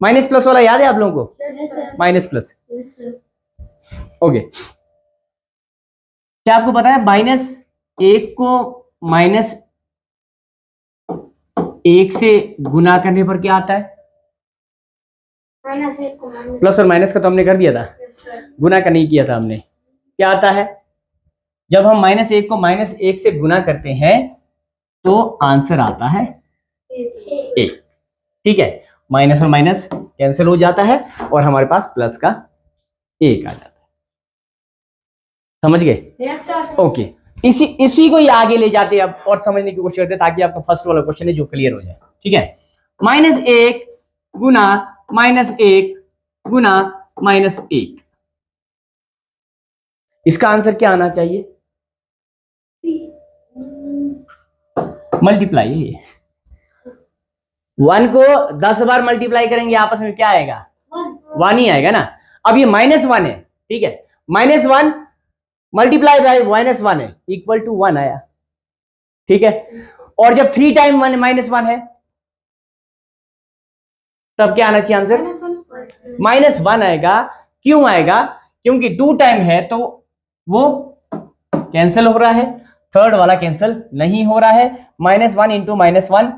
Minus plus वाला याद है आप लोगों को? Minus plus, okay. क्या आपको पता है माइनस एक को माइनस एक से गुना करने पर क्या आता है? प्लस और माइनस का तो हमने कर दिया था, गुना का नहीं किया था हमने। क्या आता है? जब हम माइनस एक को माइनस एक से गुना करते हैं तो आंसर आता है एक। ठीक है, माइनस और माइनस कैंसिल हो जाता है और हमारे पास प्लस का एक आ जाता है। समझ गए? ओके, इसी को ही आगे ले जाते हैं अब और समझने की कोशिश करते हैं ताकि आपका फर्स्ट वाला क्वेश्चन है जो क्लियर हो जाए। ठीक है, माइनस एक गुना माइनस एक गुना माइनस एक, इसका आंसर क्या आना चाहिए? मल्टीप्लाई है। 1 को 10 बार मल्टीप्लाई करेंगे आपस में क्या आएगा? 1 ही आएगा ना। अब ये -1 है, ठीक है, -1 मल्टीप्लाई बाय -1 है इक्वल टू 1 आया। ठीक है, और जब 3 टाइम -1 है तब क्या आना चाहिए आंसर? -1 आएगा। क्यों आएगा? क्योंकि 2 टाइम है तो वो कैंसिल हो रहा है, थर्ड वाला कैंसिल नहीं हो रहा है। -1 इंटू -1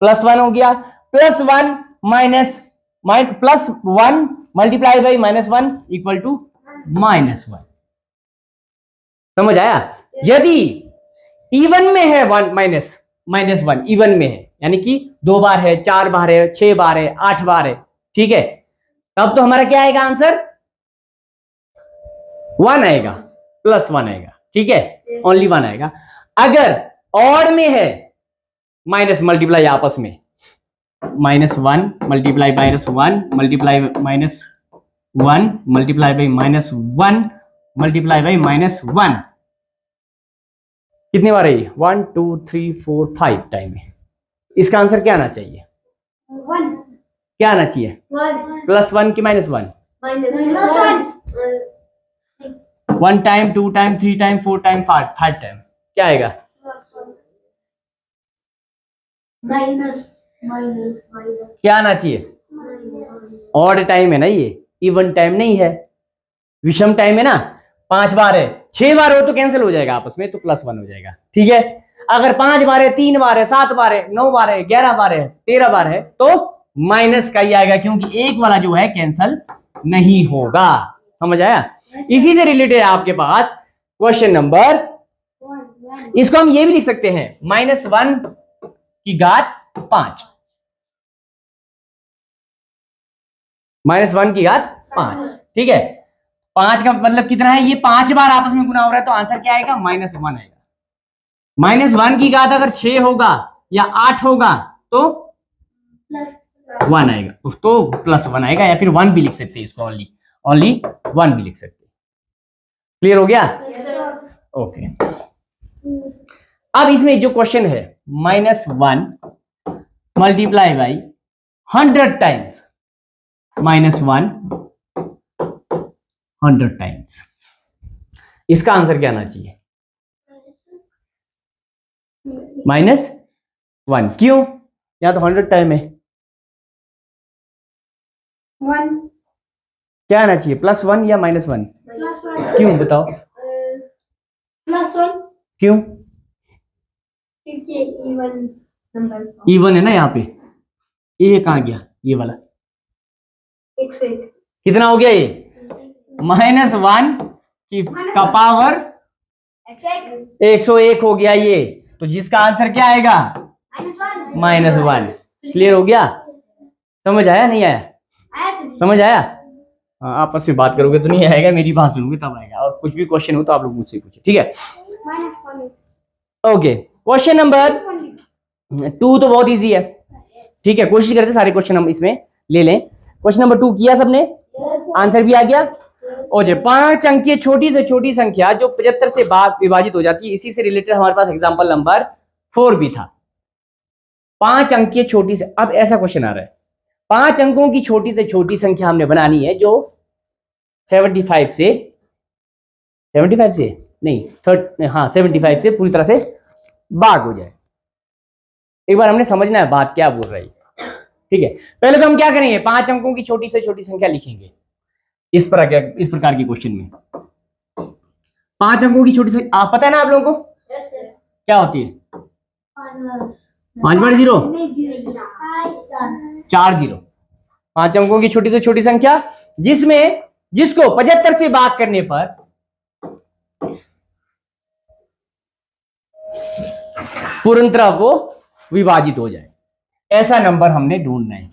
+1 हो गया, +1 minus +1 multiply by -1 equal to -1। समझ आया? यदि इवन में है -1 इवन में है, यानी कि 2 बार है, 4 बार है, 6 बार है, 8 बार है, ठीक है, तब तो हमारा क्या आएगा आंसर? 1 आएगा, +1 आएगा। ठीक है, ओनली 1 आएगा। अगर ऑड में है, माइनस मल्टीप्लाई आपस में, -1 multiply -1 multiply -1 multiply by -1 multiply by -1, कितने बार है ये? 1 2 3 4 5 टाइम है। इसका आंसर क्या आना चाहिए? 1। क्या आना चाहिए? 1 +1 की -1? 1 time, 2 time, 3 time, 4 time, 5 time, क्या आएगा? क्या आना चाहिए? ऑड टाइम है ना ये, इवन टाइम नहीं है, विषम टाइम है ना। 5 बार है, 6 बार हो तो कैंसिल हो जाएगा आपस में, तो +1 हो जाएगा। ठीक है, अगर 5 बार है, 3 बार है, 7 बार है, 9 बार है, 11 बार है, 13 बार है तो माइनस का ही आएगा, क्योंकि एक वाला जो है कैंसिल नहीं होगा। समझ आया? इसी से रिलेटेड आपके पास क्वेश्चन नंबर, इसको हम ये भी लिख सकते हैं -1 की घात 5, -1 की घात 5। ठीक है, 5 का मतलब कितना है? ये 5 बार आपस में गुना हो रहा है तो आंसर क्या आएगा? -1 आएगा। -1 की घात अगर 6 होगा या 8 होगा तो 1 आएगा, तो +1 आएगा, या फिर 1 भी लिख सकते हैं इसको, ओनली 1 भी लिख सकते हैं। क्लियर हो गया? ओके। अब इसमें जो क्वेश्चन है, -1 मल्टीप्लाई बाई 100 टाइम्स, -1 100 टाइम्स, इसका आंसर क्या आना चाहिए? -1। क्यों? यहां तो 100 टाइम है। 1 क्या आना चाहिए? +1 या -1? +1। क्यों बताओ? +1 क्यों? क्योंकि इवन नंबर, इवन है ना यहाँ पे। ये कहाँ गया? ये वाला 1 से 1 कितना हो गया? ये -1 का पावर 101 हो गया ये, तो जिसका आंसर क्या आएगा? -1। क्लियर हो गया? समझ आया नहीं आया? समझ आया? हाँ, आपस में बात करोगे तो नहीं आएगा, मेरी बात सुनोगे तब आएगा। और कुछ भी क्वेश्चन हो तो आप लोग मुझसे पूछे, ठीक है? ओके, क्वेश्चन नंबर 2 तो बहुत इजी है। ठीक है, कोशिश करते सारे क्वेश्चन हम इसमें ले लें। क्वेश्चन नंबर 2 किया सबने? आंसर भी आ गया। ओके, 5 अंकीय छोटी से छोटी संख्या जो 75 से विभाजित हो जाती है, इसी से रिलेटेड हमारे पास एग्जांपल नंबर 4 भी था। 5 अंकीय छोटी से, अब ऐसा क्वेश्चन आ रहा है, 5 अंकों की छोटी से छोटी संख्या हमने बनानी है जो 75 से नहीं, हाँ 75 से पूरी तरह से भाग हो जाए। एक बार हमने समझना है बात क्या बोल रही है, ठीक है, पहले तो हम क्या करेंगे, 5 अंकों की छोटी से छोटी संख्या लिखेंगे इस प्रकार की क्वेश्चन में। 5 अंकों की छोटी से पता है ना आप लोगों को क्या होती है? 5 बड़े 0 4 0। 5 अंकों की छोटी से छोटी संख्या जिसको 75 से भाग करने पर पूर्णतः वो विभाजित हो जाए, ऐसा नंबर हमने ढूंढना है।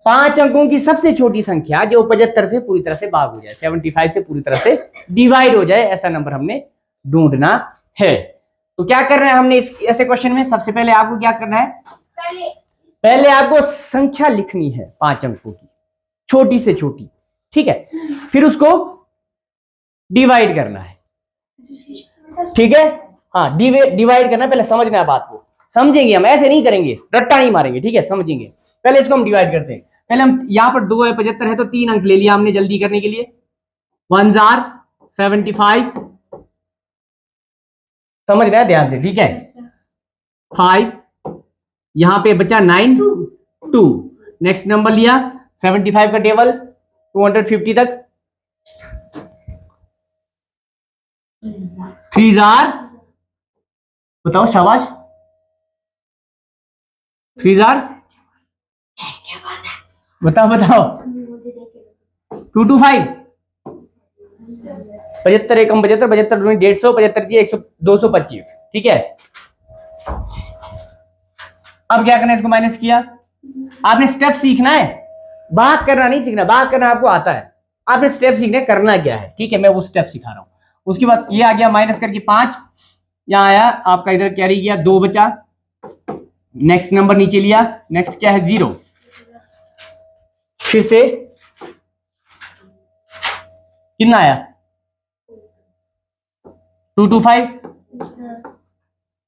5 अंकों की सबसे छोटी संख्या जो 75 से पूरी तरह से भाग हो जाए, 75 से पूरी तरह से डिवाइड हो जाए, ऐसा नंबर हमने ढूंढना है। तो क्या करना है हमने इस ऐसे क्वेश्चन में? सबसे पहले आपको क्या करना है, पहले आपको संख्या लिखनी है 5 अंकों की छोटी से छोटी, ठीक है, फिर उसको डिवाइड करना है, ठीक है। हाँ, डिवाइड करना, पहले समझना है बात को, समझेंगे हम, ऐसे नहीं करेंगे, रट्टा नहीं मारेंगे, ठीक है, समझेंगे। पहले इसको हम डिवाइड करते हैं। पहले हम यहाँ पर 2 है 75 है तो 3 अंक ले लिया हमने जल्दी करने के लिए, 1 जार 75, समझ रहे हैं ध्यान से, ठीक है। 5 यहां पे बचा 9 2, नेक्स्ट नंबर लिया 75 का टेबल 250 तक, 3 जार, बताओ शाबाश, 3 जार, बताओ 225, 75 एकम 75, 75 दूनी 150, 75 दिए 100, 225, ठीक है। अब क्या करना है, इसको माइनस किया। आपने स्टेप सीखना है, बात करना नहीं सीखना, बात करना आपको आता है, आपने स्टेप सीखना है, करना क्या है, ठीक है, मैं वो स्टेप सिखा रहा हूं। उसके बाद ये आ गया माइनस करके 5, यहां आया आपका, इधर कैरी किया 2 बचा, नेक्स्ट नंबर नीचे लिया, नेक्स्ट क्या है 0, फिर से कितना आया 225,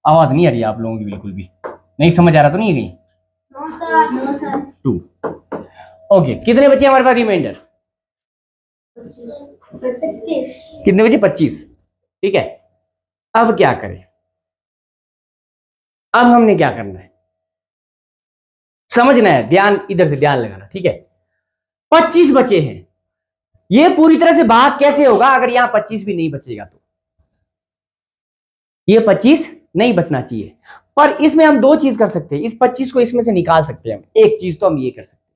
आवाज नहीं आ रही आप लोगों की बिल्कुल भी, नहीं समझ आ रहा तो नहीं है कहीं? 2, ओके, कितने बचे हमारे पास रिमाइंडर? कितने बचे? 25, ठीक है। अब क्या करें, अब हमने क्या करना है, समझना है, ध्यान इधर से ध्यान लगाना, ठीक है। 25 बचे हैं, ये पूरी तरह से भाग कैसे होगा अगर यहां 25 भी नहीं बचेगा तो? ये 25 नहीं बचना चाहिए, पर इसमें हम 2 चीज कर सकते हैं, इस 25 को इसमें से निकाल सकते हैं हम, एक चीज तो हम ये कर सकते हैं,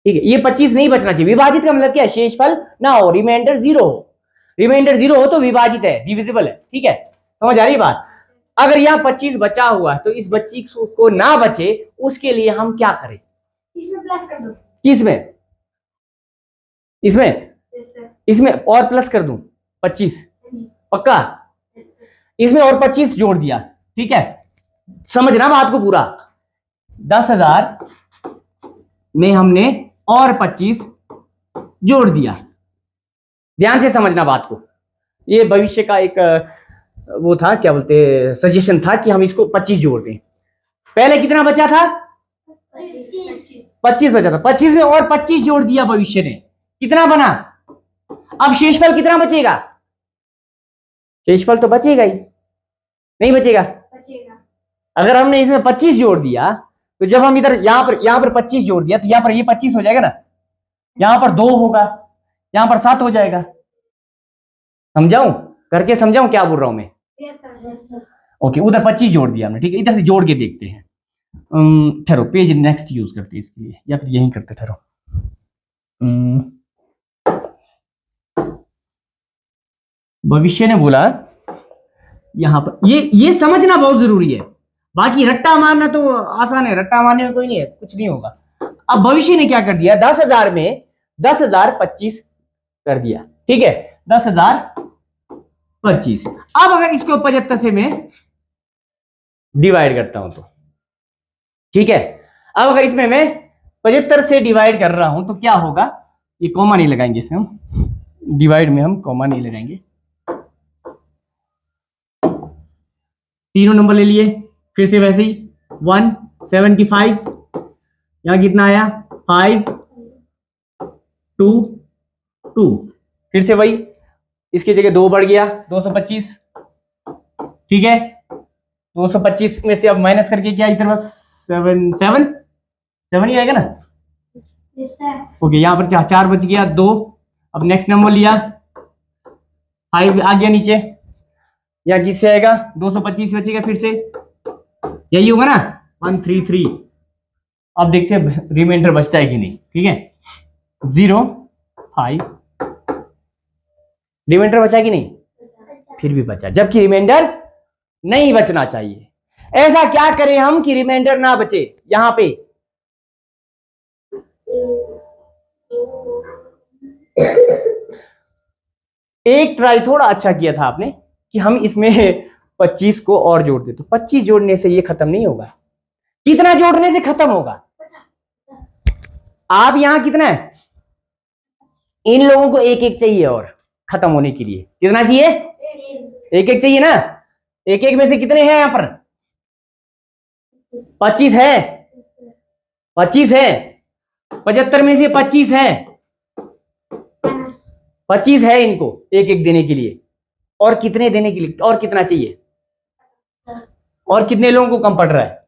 ठीक है। ये 25 नहीं बचना चाहिए, विभाजित का मतलब क्या है, शेषफल ना हो, रिमाइंडर 0 हो, रिमाइंडर 0 हो तो विभाजित है, डिविजिबल है, ठीक है, समझ आ रही बात। अगर यहाँ 25 बचा हुआ है तो इस बच्ची को ना बचे उसके लिए हम क्या करें, इसमें प्लस कर दो, किसमें? इसमें और प्लस कर दूं 25, पक्का? इसमें और 25 जोड़ दिया, ठीक है, समझना बात को पूरा। 10,000 में हमने और 25 जोड़ दिया, ध्यान से समझना बात को, ये भविष्य का एक वो था, क्या बोलते, सजेशन था कि हम इसको 25 जोड़ दें। पहले कितना बचा था? 25 बचा था, 25 में और 25 जोड़ दिया भविष्य ने, कितना बना? अब शेषफल कितना बचेगा? शेषफल तो बचेगा ही नहीं, बचेगा? अगर हमने इसमें 25 जोड़ दिया तो जब हम इधर यहां पर 25 जोड़ दिया तो यहां पर ये 25 हो जाएगा ना, यहां पर 2 होगा, यहां पर 7 हो जाएगा, समझाऊं, करके समझाऊं क्या बोल रहा हूं मैं? ओके, उधर 25 जोड़ दिया हमने, ठीक है, इधर से जोड़ के देखते हैं। ठहरो, पेज नेक्स्ट यूज करते हैं इसके लिए, या फिर यहीं करते, ठहरो। भविष्य ने बोला यहां पर, ये समझना बहुत जरूरी है, बाकी रट्टा मारना तो आसान है, रट्टा मारने में कोई नहीं है, कुछ नहीं होगा। अब भविष्य ने क्या कर दिया, 10,000 में 10,000 25 कर दिया, ठीक है, 10,000 25। अब अगर इसको 75 से मैं डिवाइड करता हूं तो, ठीक है, अब अगर इसमें मैं 75 से डिवाइड कर रहा हूं तो क्या होगा, ये कॉमा नहीं लगाएंगे इसमें, हम डिवाइड में हम कॉमा नहीं लगाएंगे, तीनों नंबर ले लिए, फिर से वैसे ही 175, यहां कितना आया 5 2 2, फिर से वही, इसकी जगह 2 बढ़ गया 225, ठीक है, 225 में से अब माइनस करके क्या इधर बस 7 7 7 ही आएगा ना। Yes, sir. ओके, यहाँ पर 4 बच गया, 2। अब नेक्स्ट नंबर लिया 5 आ गया नीचे, या किससे आएगा 225 बचेगा फिर से, यही होगा ना 133। अब देखते हैं रिमाइंडर बचता है कि नहीं। ठीक है, 0 5 रिमाइंडर बचा कि नहीं, फिर भी बचा, जबकि रिमाइंडर नहीं बचना चाहिए। ऐसा क्या करें हम कि रिमाइंडर ना बचे। यहां पे एक ट्राई थोड़ा अच्छा किया था आपने कि हम इसमें 25 को और जोड़ दे, तो 25 जोड़ने से ये खत्म नहीं होगा। कितना जोड़ने से खत्म होगा? आप यहां कितना है, इन लोगों को एक एक चाहिए और खत्म होने के लिए कितना चाहिए, एक एक चाहिए ना। एक एक में से कितने हैं यहां पर, 25 है, 25 है, 75 में से 25 है, 25 है इनको एक एक देने के लिए। और कितने देने के लिए, और कितना चाहिए, और कितने लोगों को कम पड़ रहा है?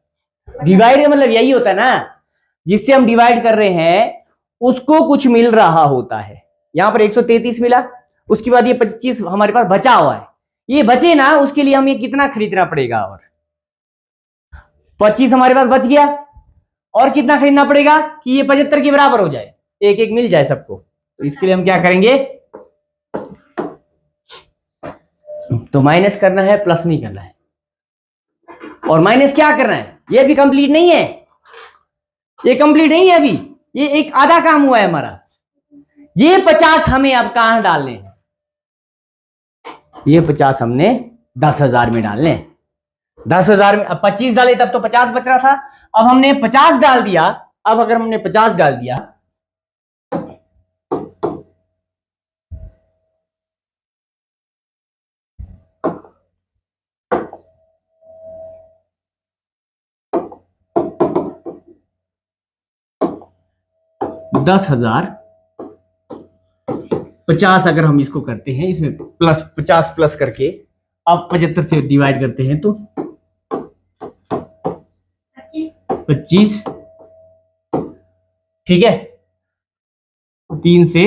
डिवाइड का मतलब यही होता है ना, जिससे हम डिवाइड कर रहे हैं उसको कुछ मिल रहा होता है। यहां पर 133 मिला, उसके बाद ये 25 हमारे पास बचा हुआ है, ये बचे ना, उसके लिए हमें कितना खरीदना पड़ेगा, और 25 हमारे पास बच गया, और कितना खरीदना पड़ेगा कि ये 75 के बराबर हो जाए, एक एक मिल जाए सबको। तो इसके लिए हम क्या करेंगे, तो माइनस करना है, प्लस नहीं करना है। और माइनस क्या करना है, ये भी कंप्लीट नहीं है, ये कंप्लीट नहीं है अभी, ये एक आधा काम हुआ है हमारा। ये 50 हमें अब कहां डालने हैं, ये 50 हमने 10,000 में डालने हैं। 10,000 में अब 25 डाले तब तो 50 बच रहा था, अब हमने 50 डाल दिया। अब अगर हमने 50 डाल दिया, $10,000 50 अगर हम इसको करते हैं, इसमें प्लस 50 प्लस करके अब 75 से डिवाइड करते हैं तो 25, ठीक है, 3 से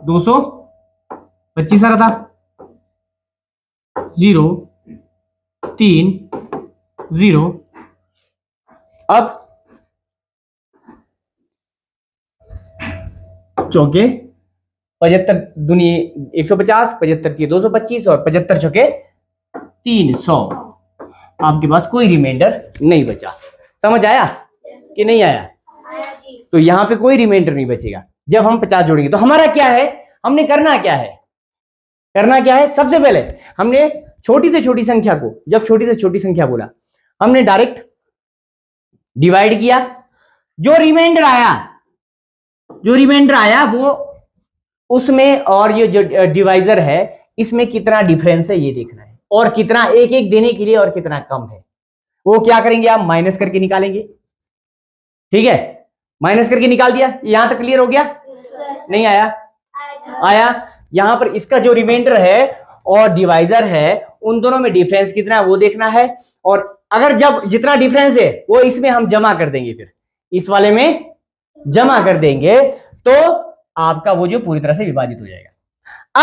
225 आ रहा था, 0 3 0। अब चौके 75 दूनी 150, 75 की 225 और 75 चौके 300। आपके पास कोई रिमाइंडर नहीं बचा। समझ आया कि नहीं आया? तो यहां पे कोई रिमाइंडर नहीं बचेगा जब हम 50 जोड़ेंगे। तो हमारा क्या है, हमने करना क्या है, करना क्या है, सबसे पहले हमने छोटी से छोटी संख्या को, जब छोटी से छोटी संख्या बोला, हमने डायरेक्ट डिवाइड किया। जो रिमाइंडर आया वो उसमें, और ये जो डिवाइजर है इसमें कितना डिफरेंस है ये देखना है, और कितना एक एक देने के लिए और कितना कम है, वो क्या करेंगे आप माइनस करके निकालेंगे। ठीक है, माइनस करके निकाल दिया। यहां तक क्लियर हो गया? नहीं आया? आया। यहां पर इसका जो रिमाइंडर है और डिवाइजर है उन दोनों में डिफरेंस कितना है वो देखना है, और अगर जब जितना डिफरेंस है वो इसमें हम जमा कर देंगे, फिर इस वाले में जमा कर देंगे तो आपका वो जो पूरी तरह से विभाजित हो जाएगा।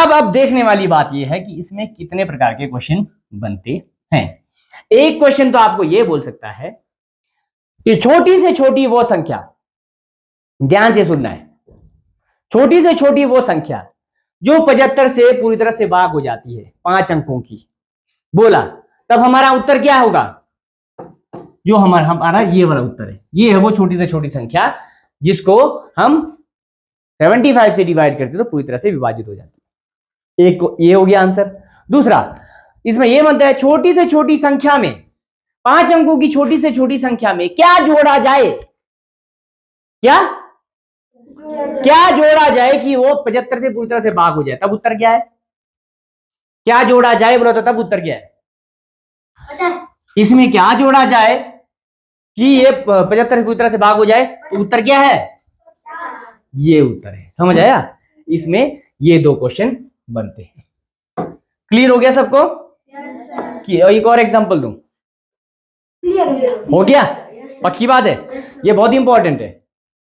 अब देखने वाली बात यह है कि इसमें कितने प्रकार के क्वेश्चन बनते हैं। एक क्वेश्चन तो आपको यह बोल सकता है कि छोटी से छोटी वो संख्या, ध्यान से सुनना है, छोटी से छोटी वो संख्या जो 75 से पूरी तरह से भाग हो जाती है 5 अंकों की, बोला, तब हमारा उत्तर क्या होगा, जो हमारा ये वाला उत्तर है, ये है वो छोटी से छोटी संख्या जिसको हम 75 से डिवाइड करते तो पूरी तरह से विभाजित हो जाती है। एक ये हो गया आंसर। दूसरा, इसमें यह बनता है छोटी से छोटी संख्या में, 5 अंकों की छोटी से छोटी संख्या में क्या जोड़ा जाए, क्या जोड़ा जाए कि वो 75 से पूरी तरह से भाग हो जाए, तब उत्तर क्या है, क्या जोड़ा जाए बोला तो तब उत्तर क्या है, 50। इसमें क्या जोड़ा जाए कि ये 75 से पूरी तरह से भाग हो जाए, तो उत्तर क्या है, ये उत्तर है। समझ आया? इसमें ये 2 क्वेश्चन बनते हैं। क्लियर हो गया सबको? कि एक और एग्जांपल दूं? हो गया? पक्की बात है, ये बहुत इंपॉर्टेंट है।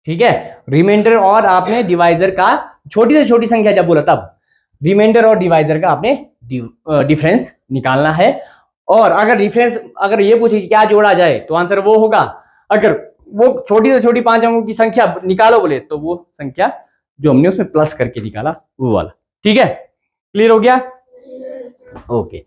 ठीक है, रिमाइंडर और आपने डिवाइजर का छोटी से छोटी संख्या जब बोला तब रिमाइंडर और डिवाइजर का आपने डिफरेंस निकालना है। और अगर डिफरेंस अगर ये पूछे कि क्या जोड़ा जाए तो आंसर वो होगा, अगर वो छोटी से छोटी 5 अंकों की संख्या निकालो बोले तो वो संख्या जो हमने उसमें प्लस करके निकाला वो वाला। ठीक है, क्लियर हो गया? ओके।